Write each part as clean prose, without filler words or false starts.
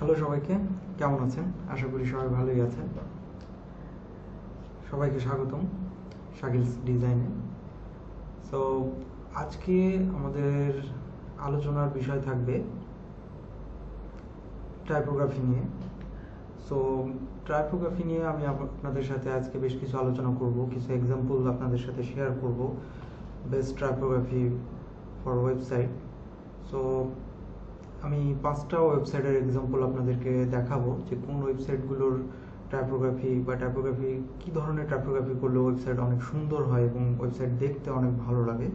Hello সবাইকে, কেমন আছেন? আশা করি সবাই ভালোই আছেন। সবাইকে স্বাগতম শাকিলস ডিজাইনে। সো আজকে আমাদের আলোচনার বিষয় থাকবে টাইপোগ্রাফি নিয়ে। সো টাইপোগ্রাফি নিয়ে আমি আপনাদের সাথে আজকে বেশ কিছু আলোচনা করব, কিছু এক্সাম্পল আপনাদের সাথে শেয়ার করব, best typography for website. So আমি 5টা ওয়েবসাইটের এক্সাম্পল আপনাদেরকে দেখাবো যে কোন ওয়েবসাইটগুলোর টাইপোগ্রাফি বা টাইপোগ্রাফি কী ধরনের টাইপোগ্রাফি করলে ওয়েবসাইট অনেক সুন্দর হয় এবং ওয়েবসাইট দেখতে অনেক ভালো লাগে।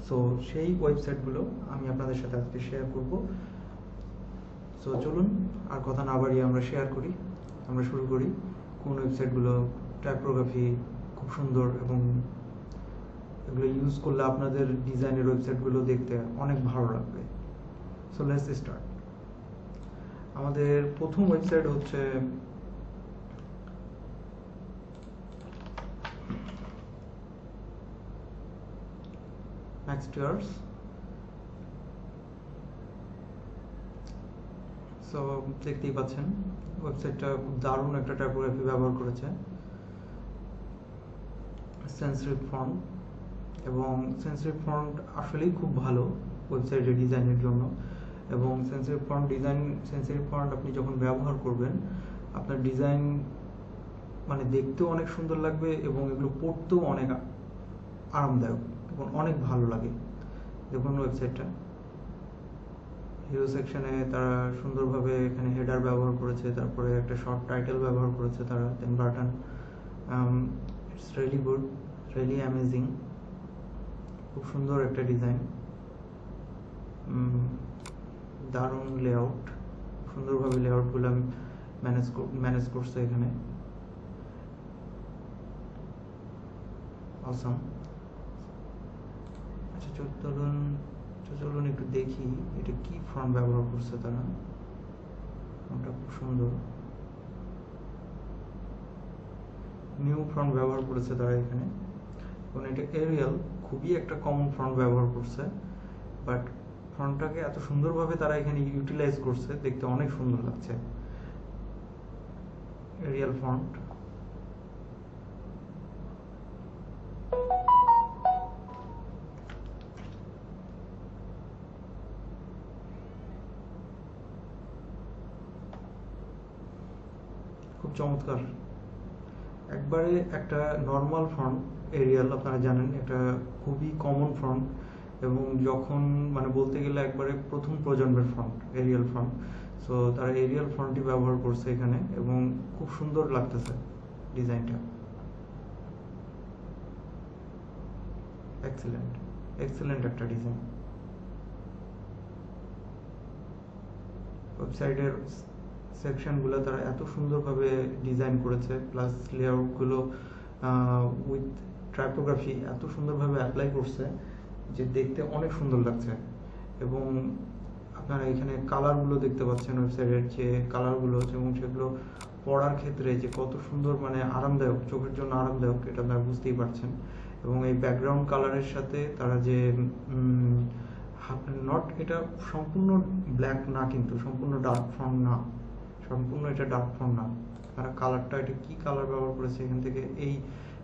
সো সেই ওয়েবসাইটগুলো আমি আপনাদের সাথে আজকে শেয়ার করব। সো চলুন আর কথা না বাড়িয়ে আমরা শেয়ার করি, আমরা শুরু করি কোন ওয়েবসাইটগুলো টাইপোগ্রাফি খুব সুন্দর এবং এগুলো ইউজ করলে আপনাদের ডিজাইনের ওয়েবসাইটগুলো দেখতে অনেক ভালো লাগবে। So let's start. আমাদের প্রথম ওয়েবসাইট হচ্ছে ম্যাক্সটিয়ার্স। সো দেখতেই পাচ্ছেন ওয়েবসাইটটা খুব দারুণ একটা টাইপোগ্রাফি ব্যবহার করেছে, সেন্সরিভ ফন্ট, এবং সেন্সরিভ ফন্ট আসলেই খুব ভালো ওয়েবসাইটের ডিজাইনের জন্য। এবং সেন্সরিভ ফন্ট আপনি যখন ব্যবহার করবেন আপনার ডিজাইন মানে দেখতেও অনেক সুন্দর লাগবে এবং এগুলো পড়তেও অনেক আরামদায়ক এবং অনেক ভালো লাগে। দেখুন ওয়েবসাইটটা হিরো সেকশনে তারা সুন্দরভাবে এখানে হেডার ব্যবহার করেছে, তারপরে একটা শর্ট টাইটেল ব্যবহার করেছে তারা, then button. It's really good, really amazing, খুব সুন্দর একটা ডিজাইন, দারুণ লেআউট, সুন্দরভাবে লেআউটগুলো ম্যানেজ করছে এখানে। অসাম। আচ্ছা চলুন একটু দেখি এটা কি ফন্ট ব্যবহার করছে তারা। ফন্টটা খুব সুন্দর, নিউ ফন্ট ব্যবহার করেছে তারা এখানে, এবং এটা এরিয়াল, খুবই একটা কমন ফন্ট ব্যবহার করছে, বাট ফন্টটাকে এত সুন্দরভাবে তারা এখানে ইউটিলাইজ করছে, দেখতে অনেক সুন্দর লাগছে। এরিয়াল ফন্ট, খুব চমৎকার। একবারে একটা নর্মাল ফন্ট এরিয়াল, আপনারা জানেন এটা খুবই কমন ফন্ট, এবং যখন মানে বলতে গেলে একবারে প্রথম প্রজন্মের ফন্ট এরিয়াল ফন্ট। সো তারা এরিয়াল ফন্টই ব্যবহার করছে এখানে এবং খুব সুন্দর লাগতেছে ডিজাইনটা। এক্সেলেন্ট একটা ডিজাইন। ওয়েবসাইটের সেকশনগুলো তারা এত সুন্দরভাবে ডিজাইন করেছে, প্লাস লেআউটগুলো উইথ টাইপোগ্রাফি এত সুন্দরভাবে অ্যাপ্লাই করছে যে দেখতে অনেক সুন্দর লাগছে। এবং আপনারা এখানে কালারগুলো দেখতে পাচ্ছেন ওয়েবসাইটের যে কালারগুলো, এবং সেগুলো পড়ার ক্ষেত্রে যে কত সুন্দর, মানে আরামদায়ক, চোখের জন্য আরামদায়ক, এটা আপনারা বুঝতেই পারছেন। এবং এই ব্যাকগ্রাউন্ড কালারের সাথে তারা যে নট, এটা সম্পূর্ণ ব্ল্যাক না, কিন্তু সম্পূর্ণ ডার্ক ফন্ট না, সম্পূর্ণ এটা ডার্ক ফন্ট না। তারা কালারটা, এটা কি কালার ব্যবহার করেছে এখান থেকে এই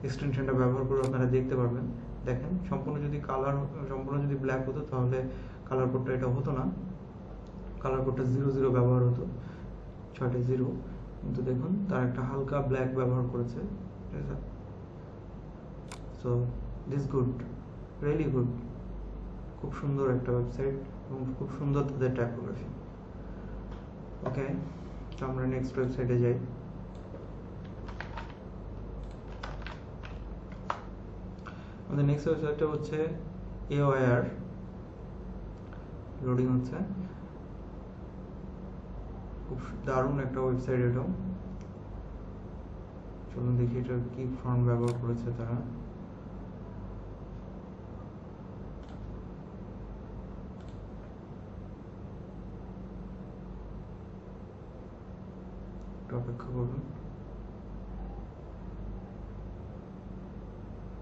এক্সটেনশনটা ব্যবহার করে আপনারা দেখতে পারবেন। দেখেন সম্পূর্ণ যদি ব্ল্যাক হতো তাহলে কালার কোডটা এটা হতো না, কালার কোডটা 00 ব্যবহার হতো, 6টা 0, কিন্তু দেখুন তার একটা হালকা ব্ল্যাক ব্যবহার করেছে। ঠিক আছে, so this good, really good, খুব সুন্দর একটা ওয়েবসাইট এবং খুব সুন্দর তাদের টাইপোগ্রাফি। ওকে, তো আমরা নেক্সট ওয়েবসাইটে যাই। আমাদের নেক্সট ওয়েবসাইটটা হচ্ছে AOIR, লোডিং হচ্ছে। খুব দারুণ একটা ওয়েবসাইট এটাও। চলুন দেখি এটা কি ফন্ট ব্যবহার করেছে তারা। অপেক্ষা করুন।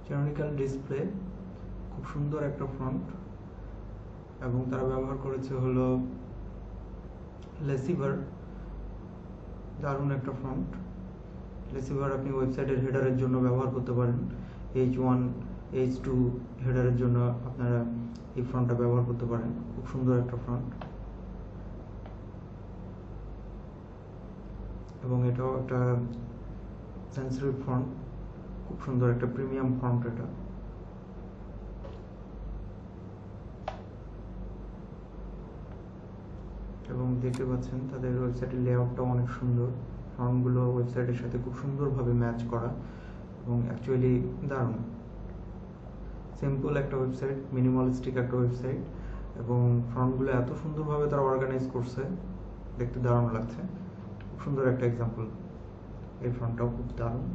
জেনারিক্যাল ডিসপ্লে, খুব সুন্দর একটা ফন্ট, এবং তারা ব্যবহার করেছে হলো লেসিভার দারুণ একটা ফন্ট। রিসিভার আপনি ওয়েবসাইটের হেডারের জন্য ব্যবহার করতে পারেন। H1 H2 হেডারের জন্য আপনারা এই ফন্টটা ব্যবহার করতে পারেন। খুব সুন্দর একটা ফন্ট, এবং এটাও একটা সেন্সিটিভ ফন্ট, খুব সুন্দর একটা প্রিমিয়াম ফন্ট এটা। এবং দেখতে পাচ্ছেন তাদের ওয়েবসাইটের লেআউটটাও অনেক সুন্দর, ফন্টগুলো ওয়েবসাইটের সাথে খুব সুন্দরভাবে ম্যাচ করা এবং অ্যাকচুয়ালি দারুণ। সিম্পল একটা ওয়েবসাইট, মিনিমালিস্টিক একটা ওয়েবসাইট, এবং ফন্টগুলো এত সুন্দরভাবে তারা অর্গানাইজ করছে, দেখতে দারুণ লাগছে। খুব সুন্দর একটা এক্সাম্পল, এই ফন্টটাও খুব দারুণ।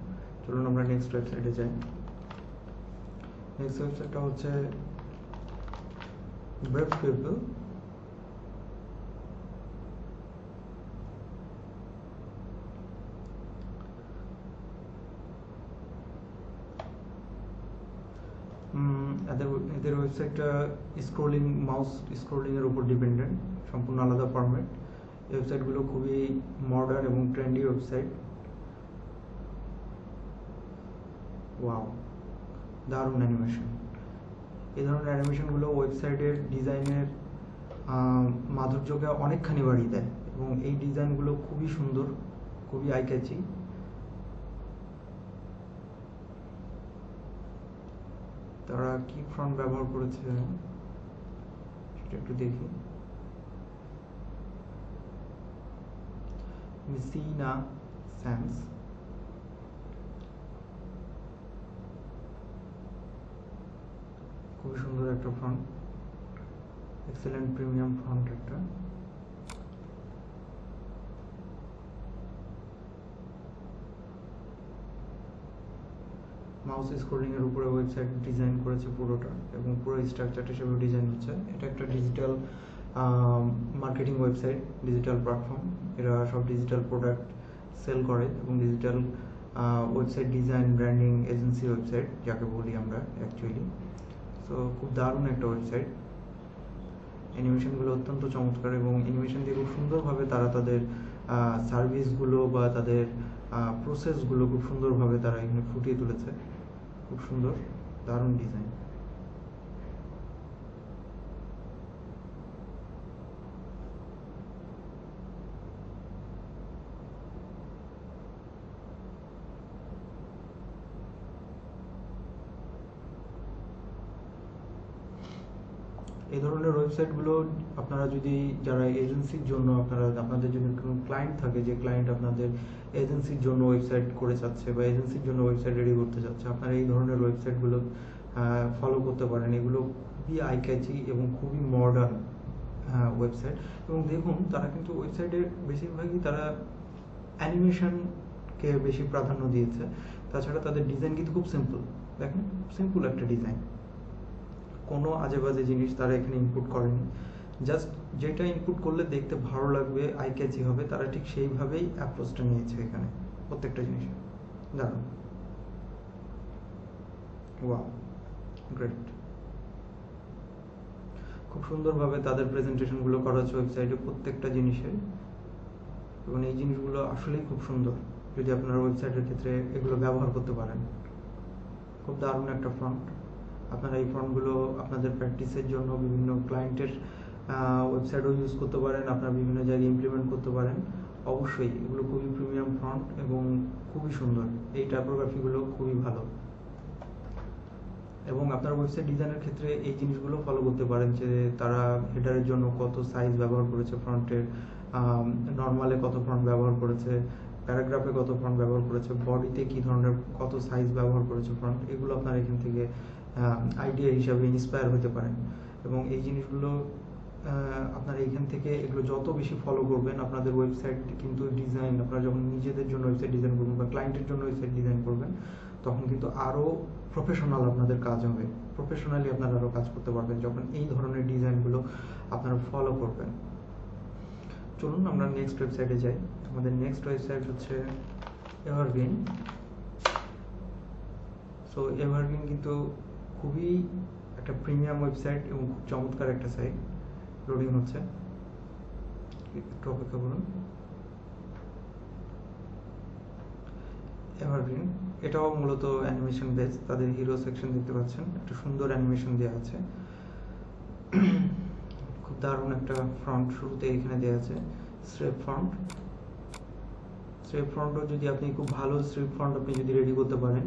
চলুন আমরা নেক্সট ওয়েবসাইটে যাই। নেক্সট ওয়েবসাইটটা হচ্ছে ওয়েব পিপল। এদের ওয়েবসাইটটা স্ক্রোলিং, মাউস স্ক্রোলিং এর উপর ডিপেন্ডেন্ট, সম্পূর্ণ আলাদা ফরম্যাট। ওয়েবসাইটগুলো খুবই মডার্ন এবং ট্রেন্ডি ওয়েবসাইট। ওয়াও, দারুণ অ্যানিমেশন। এই ধরনের অ্যানিমেশনগুলো ওয়েবসাইটের ডিজাইনের মাধুর্যকে অনেকখানি বাড়িয়ে দেয়, এবং এই ডিজাইনগুলো খুবই সুন্দর, খুবই আই ক্যাচি। তারা কি ফন্ট ব্যবহার করেছে সেটা একটু দেখি। মেসিনা স্যান্স, খুবই সুন্দর একটা ফন্ট, এক্সেলেন্ট প্রিমিয়াম ফন্ট একটা। মাউস স্ক্রোলিং এর উপরে ওয়েবসাইট ডিজাইন করেছে পুরোটা, এবং পুরো স্ট্রাকচারটা সেভাবে ডিজাইন হচ্ছে। এটা একটা digital marketing website, digital platform. এরা সব ডিজিটাল প্রোডাক্ট সেল করে, এবং digital website design branding agency website যাকে বলি আমরা অ্যাকচুয়ালি। সো খুব দারুণ একটা ওয়েবসাইট। অ্যানিমেশনগুলো অত্যন্ত চমৎকার, এবং অ্যানিমেশন দিয়ে খুব সুন্দরভাবে তারা তাদের সার্ভিসগুলো বা তাদের প্রসেসগুলো খুব সুন্দরভাবে তারা এখানে ফুটিয়ে তুলেছে। খুব সুন্দর, দারুণ ডিজাইন। এই ধরনের ওয়েবসাইটগুলো আপনারা যদি, যারা এজেন্সির জন্য, আপনাদের যদি কোনো ক্লায়েন্ট থাকে, যে ক্লায়েন্ট আপনাদের এজেন্সির জন্য ওয়েবসাইট করে চাচ্ছে বা এজেন্সির জন্য ওয়েবসাইট রেডি করতে চাচ্ছে, আপনারা এই ধরনের ওয়েবসাইটগুলো ফলো করতে পারেন। এগুলো খুবই আই ক্যাচি এবং খুবই মডার্ন ওয়েবসাইট। এবং দেখুন, তারা কিন্তু ওয়েবসাইটের বেশিরভাগই তারা অ্যানিমেশনকে বেশি প্রাধান্য দিয়েছে। তাছাড়া তাদের ডিজাইন কিন্তু খুব সিম্পল, দেখেন সিম্পল একটা ডিজাইন, কোনো আজে বাজে জিনিস তারা এখানে ইনপুট করেনি। জাস্ট যেটা ইনপুট করলে দেখতে ভালো লাগবে, আই ক্যাচি হবে, তারা ঠিক সেইভাবেই অ্যাপ্রোচটা নিয়েছে এখানে প্রত্যেকটা জিনিস। দারুণ, ওয়াও, গ্রেট। খুব সুন্দরভাবে তাদের প্রেজেন্টেশনগুলো করা হচ্ছে ওয়েবসাইটে প্রত্যেকটা জিনিসের, এবং এই জিনিসগুলো আসলেই খুব সুন্দর যদি আপনারা ওয়েবসাইটের ক্ষেত্রে এগুলো ব্যবহার করতে পারেন। খুব দারুণ একটা ফন্ট। আপনারা এই ফন্টগুলো আপনাদের প্র্যাকটিসের জন্য বিভিন্ন ক্লায়েন্টের ওয়েবসাইটও ইউজ করতে পারেন, আপনারা বিভিন্ন জায়গায় ইমপ্লিমেন্ট করতে পারেন। অবশ্যই এগুলো খুবই প্রিমিয়াম ফন্ট এবং খুবই সুন্দর। এই টাইপোগ্রাফিগুলো খুবই ভালো, এবং আপনার ওয়েবসাইট ডিজাইনের ক্ষেত্রে এই জিনিসগুলো ফলো করতে পারেন, যে তারা হেডারের জন্য কত সাইজ ব্যবহার করেছে ফন্টের, নর্মালে কত ফন্ট ব্যবহার করেছে, প্যারাগ্রাফে কত ফন্ট ব্যবহার করেছে, বডিতে কি ধরনের কত সাইজ ব্যবহার করেছে ফন্ট। এগুলো আপনারা এখান থেকে আইডিয়া হিসাবে ইন্সপায়ার হতে পারেন, এবং এই জিনিসগুলো আপনারা এখান থেকে এগুলো যত বেশি ফলো করবেন, আপনাদের ওয়েবসাইট কিন্তু ডিজাইন, আপনারা যখন নিজেদের জন্য ওয়েবসাইট ডিজাইন করবেন বা ক্লায়েন্টের জন্য ওয়েবসাইট ডিজাইন করবেন, তখন কিন্তু আরও প্রফেশনাল আপনাদের কাজ হবে, প্রফেশনালি আপনারা আরও কাজ করতে পারবেন যখন এই ধরনের ডিজাইনগুলো আপনারা ফলো করবেন। চলুন আমরা নেক্সট ওয়েবসাইটে যাই। আমাদের নেক্সট ওয়েবসাইট হচ্ছে এভারগ্রিন। সো এভারগ্রিন কিন্তু খুবই একটা প্রিমিয়াম ওয়েবসাইট এবং খুব চমৎকার একটা সাইট। লোডিং হচ্ছে, একটু অপেক্ষা করুন। এভারগ্রিন, এটাও মূলত অ্যানিমেশন বেস। তাদের হিরো সেকশন দেখতে পাচ্ছেন, একটা সুন্দর অ্যানিমেশন দেওয়া আছে। খুব দারুণ একটা ফ্রন্ট শুরুতে এখানে দেওয়া আছে, স্ট্রেপ ফ্রন্ট। স্ট্রেপ ফ্রন্টও যদি আপনি খুব ভালো স্ট্রেপ ফ্রন্ট আপনি যদি রেডি করতে পারেন,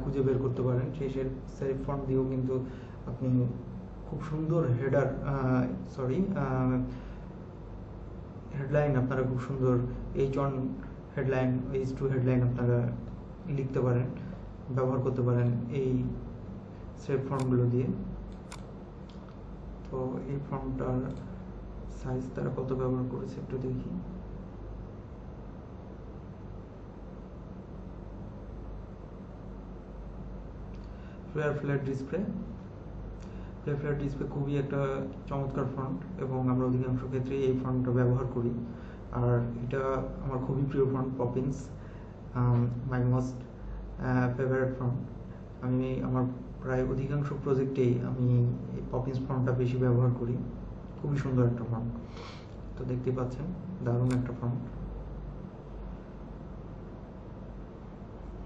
খুঁজে বের করতে পারেন, সেই স্ট্রেপ ফ্রন্ট দিয়েও কিন্তু আপনি খুব সুন্দর হেডলাইন আপনারা খুব সুন্দর H1 হেডলাইন, H2 হেডলাইন আপনারা লিখতে পারেন, ব্যবহার করতে পারেন এই স্ট্রেপ ফন্টগুলো দিয়ে। তো এই ফন্টটার সাইজ তারা কত ব্যবহার করেছে একটু দেখি। ফ্ল্যাট ডিসপ্লে খুবই একটা চমৎকার ফন্ট, এবং আমরা অধিকাংশ ক্ষেত্রে এই ফন্টটা ব্যবহার করি। আর এটা আমার খুবই প্রিয় font, Poppins, my most favourite font. আমি আমার প্রায় অধিকাংশ প্রজেক্টেই আমি এই পপিন্স ফন্টটা বেশি ব্যবহার করি। খুবই সুন্দর একটা ফন্ট, তো দেখতেই পাচ্ছেন দারুণ একটা ফন্ট।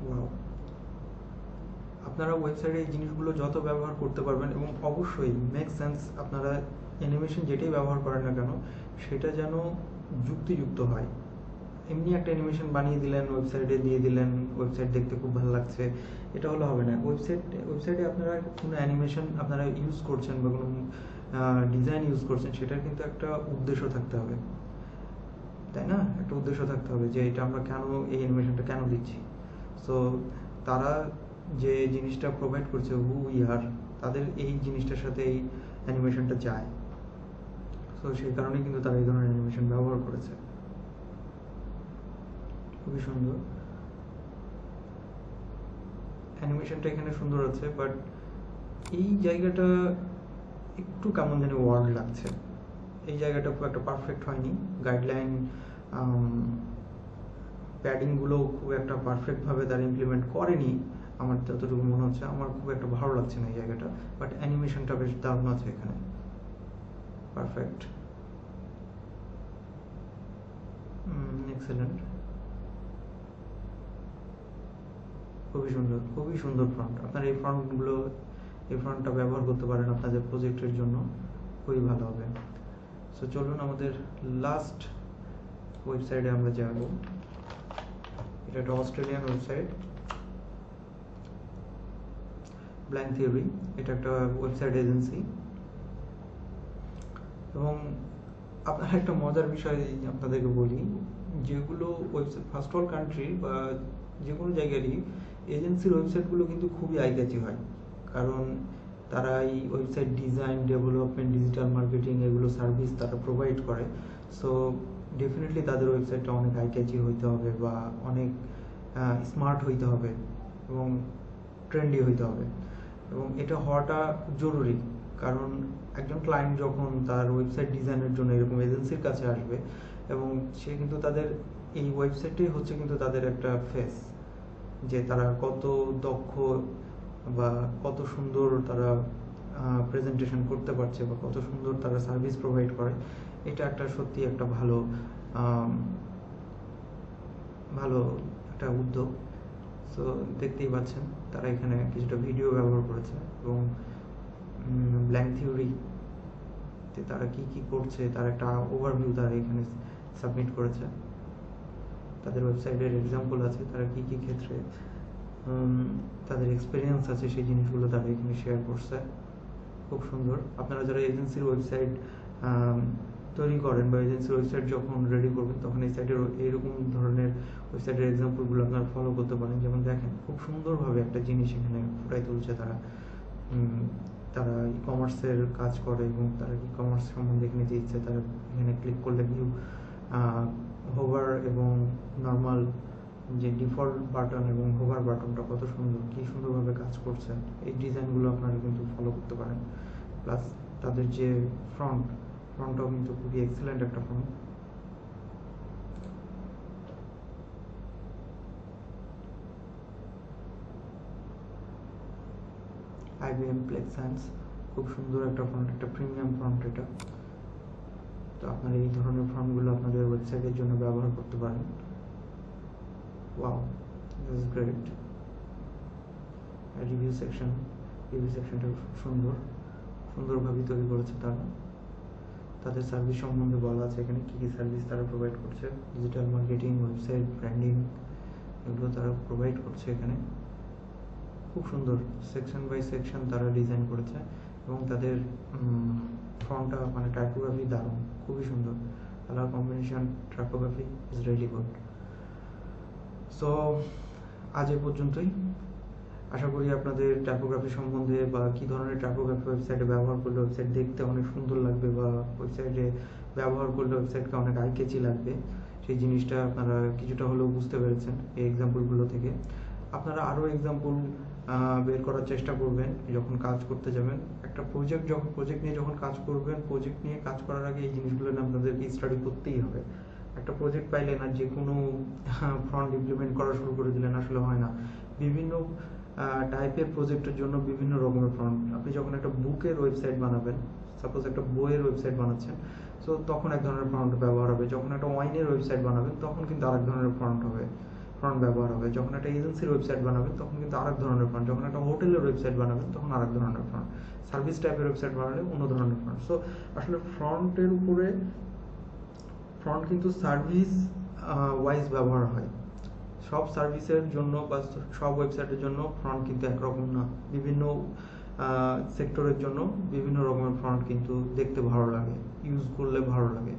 ওয়াও, আপনারা ওয়েবসাইটে এই জিনিসগুলো যত ব্যবহার করতে পারবেন, এবং অবশ্যই মেক সেন্স, আপনারা অ্যানিমেশন যেটাই ব্যবহার করেন না কেন সেটা যেন যুক্তিযুক্ত হয়। এমনি একটা অ্যানিমেশন বানিয়ে দিলেন, ওয়েবসাইটে দিয়ে দিলেন, ওয়েবসাইট দেখতে খুব ভালো লাগছে, এটা হলে হবে না। ওয়েবসাইটে আপনারা কোনো অ্যানিমেশন আপনারা ইউজ করছেন বা কোনো ডিজাইন ইউজ করছেন, সেটার কিন্তু একটা উদ্দেশ্য থাকতে হবে, তাই না? একটা উদ্দেশ্য থাকতে হবে যে এটা আমরা কেন, এই অ্যানিমেশনটা কেন দিচ্ছি। সো তারা যে জিনিসটা প্রোভাইড করছে, তাদের এই জিনিসটার সাথে এই অ্যানিমেশনটা যায়। সো সেই কারণেই কিন্তু তারা এই ধরনের অ্যানিমেশন ব্যবহার করেছে। খুবই সুন্দর অ্যানিমেশনটা এখানে সুন্দর আছে, বাট এই জায়গাটা একটু কেমন জানি ওয়ার্ড লাগছে। এই জায়গাটা খুব একটা পারফেক্ট হয়নি। গাইডলাইন প্যাডিংগুলো খুব একটা পারফেক্টভাবে তারা ইমপ্লিমেন্ট করেনি আমার যতটুকু মনে হচ্ছে। আমার খুব একটা ভালো লাগছে না এই জায়গাটা, বাট অ্যানিমেশনটা বেশ দারুণ আছে এখানে, পারফেক্ট, এক্সেলেন্ট, খুবই সুন্দর ফ্রন্ট। আপনারা এই ফ্রন্টটা ব্যবহার করতে পারেন আপনাদের প্রজেক্টের জন্য, খুবই ভালো হবে। সো চলুন আমাদের লাস্ট ওয়েবসাইটে আমরা যাব। এটা একটা অস্ট্রেলিয়ান ওয়েবসাইট, ব্ল্যাঙ্ক থিওরি। এটা একটা ওয়েবসাইট এজেন্সি, এবং আপনার একটা মজার বিষয় আপনাদেরকে বলি, যেগুলো ওয়েবসাইট ফার্স্ট ওয়ার্ল্ড কান্ট্রি বা যে কোনো জায়গারই এজেন্সির ওয়েবসাইটগুলো কিন্তু খুবই আইক্যাচি হয়, কারণ তারা এই website design, development, digital marketing এগুলো সার্ভিস তারা প্রোভাইড করে। সো ডেফিনেটলি তাদের ওয়েবসাইটটা অনেক আইক্যাচি হইতে হবে, বা অনেক স্মার্ট হইতে হবে, এবং ট্রেন্ডি হইতে হবে, এবং এটা হওয়াটা জরুরি। কারণ একজন ক্লায়েন্ট যখন তার ওয়েবসাইট ডিজাইনের জন্য এরকম এজেন্সির কাছে আসবে, এবং সে কিন্তু তাদের এই ওয়েবসাইটটাই হচ্ছে কিন্তু তাদের একটা ফেস, যে তারা কত দক্ষ বা কত সুন্দর তারা প্রেজেন্টেশন করতে পারছে, বা কত সুন্দর তারা সার্ভিস প্রোভাইড করে। এটা একটা সত্যি একটা ভালো একটা উদ্যোগ। সো দেখতেই পাচ্ছেন তারা এখানে কিছুটা ভিডিও ব্যবহার করেছে, এবং ব্ল্যাঙ্ক থিওরি তারা কি করছে তার একটা ওভারভিউ তারা এখানে সাবমিট করেছে। তাদের ওয়েবসাইটের এক্সাম্পল আছে, তারা কি ক্ষেত্রে তাদের এক্সপিরিয়েন্স আছে সেই জিনিসগুলো তারা এখানে শেয়ার করছে। খুব সুন্দর। আপনারা যারা এজেন্সির ওয়েবসাইট তৈরি করেন বা এজেন্সির ওয়েবসাইট যখন রেডি করবেন, তখন এই সাইটের এইরকম ধরনের ওয়েবসাইটের এক্সাম্পলগুলো আপনারা ফলো করতে পারেন। যেমন দেখেন খুব সুন্দরভাবে একটা জিনিস এখানে ফুটাই তুলছে তারা। তারা ই কমার্সের কাজ করে, এবং তারা ই কমার্স সম্বন্ধে এখানে যে ইচ্ছে তারা এখানে ক্লিক করলে ভিউ, হোভার এবং নর্মাল যে ডিফল্ট বাটন এবং হোভার বাটনটা কত সুন্দর, কি সুন্দরভাবে কাজ করছে। এই ডিজাইনগুলো আপনারা কিন্তু ফলো করতে পারেন। প্লাস তাদের যে ফ্রন্টটাও কিন্তু খুবই এক্সেলেন্ট একটা ফ্রন্ট। IBM প্লেক্সান্স, খুব সুন্দর একটা ফ্রন্ট, একটা প্রিমিয়াম ফ্রন্ট এটা। তো আপনারা এই ধরনের ফ্রন্টগুলো আপনাদের ওয়েবসাইটের জন্য ব্যবহার করতে পারেন। Wow, this is great. Review সেকশনটা সুন্দরভাবে তৈরি করেছে তারা। তাদের সার্ভিস সম্বন্ধে বলা আছে এখানে কী কী সার্ভিস তারা প্রোভাইড করছে, ডিজিটাল মার্কেটিং, ওয়েবসাইট, ব্র্যান্ডিং, এগুলো তারা প্রোভাইড করছে এখানে। খুব সুন্দর সেকশন বাই সেকশন তারা ডিজাইন করেছে এবং তাদের ফন্টটা মানে টাইপোগ্রাফি দারুণ, খুবই সুন্দর। Colour combination, typography is really good. So আজ এ পর্যন্তই। আশা করি আপনাদের টাইপোগ্রাফি সম্বন্ধে বা কী ধরনের টাইপোগ্রাফি ওয়েবসাইটে ব্যবহার করলে ওয়েবসাইট দেখতে অনেক সুন্দর লাগবে বা ওয়েবসাইটে ব্যবহার করলে ওয়েবসাইটকে অনেক আইকেচি লাগবে, সেই জিনিসটা আপনারা কিছুটা হলেও বুঝতে পেরেছেন এই এক্সাম্পলগুলো থেকে। আপনারা আরও এক্সাম্পল বের করার চেষ্টা করবেন যখন কাজ করতে যাবেন। একটা প্রজেক্ট নিয়ে যখন কাজ করবেন, প্রজেক্ট নিয়ে কাজ করার আগে এই জিনিসগুলো আপনাদেরকে স্টাডি করতেই হবে। একটা প্রজেক্ট পাইলেন আর যে কোনো ফ্রন্ট ইমপ্লিমেন্ট করা শুরু করে দিলেন, আসলে হয় না। বিভিন্ন টাইপের প্রজেক্টের জন্য বিভিন্ন রকমের ফ্রন্ট। আপনি যখন একটা বুকের ওয়েবসাইট বানাবেন, সাপোজ একটা বইয়ের ওয়েবসাইট বানাচ্ছেন, সো তখন এক ধরনের ফ্রন্ট ব্যবহার হবে। যখন একটা ওয়াইনের ওয়েবসাইট বানাবেন তখন কিন্তু আরেক ধরনের ফ্রন্ট ব্যবহার হবে। যখন একটা এজেন্সির ওয়েবসাইট বানাবেন তখন কিন্তু আরেক ধরনের ফ্রন্ট। যখন একটা হোটেলের ওয়েবসাইট বানাবেন তখন আরেক ধরনের ফ্রন্ট। সার্ভিস টাইপের ওয়েবসাইট বানালে অন্য ধরনের ফ্রন্ট। সো আসলে ফ্রন্টের উপরে ফ্রন্ট কিন্তু সার্ভিস ওয়াইজ ব্যবহার হয়। সব সার্ভিসের জন্য বা সব ওয়েবসাইটের জন্য ফ্রন্ট কিন্তু একরকম না। বিভিন্ন সেক্টরের জন্য বিভিন্ন রকমের ফ্রন্ট কিন্তু দেখতে ভালো লাগে, ইউজ করলে ভালো লাগে।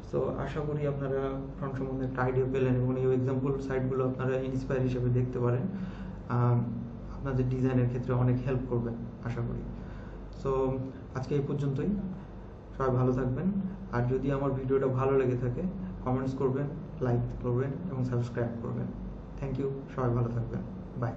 সো আশা করি আপনারা ফ্রন্ট সম্বন্ধে একটা আইডিয়া পেলেন এবং এই এক্সাম্পল সাইটগুলো আপনারা ইন্সপায়ার হিসেবে দেখতে পারেন। আপনাদের ডিজাইনের ক্ষেত্রে অনেক হেল্প করবে আশা করি। সো আজকে এই পর্যন্তই। সবাই ভালো থাকবেন। আর যদি আমার ভিডিওটা ভালো লেগে থাকে কমেন্টস করবেন, লাইক করবেন এবং সাবস্ক্রাইব করবেন। Thank you. সবাই ভালো থাকবেন। বাই।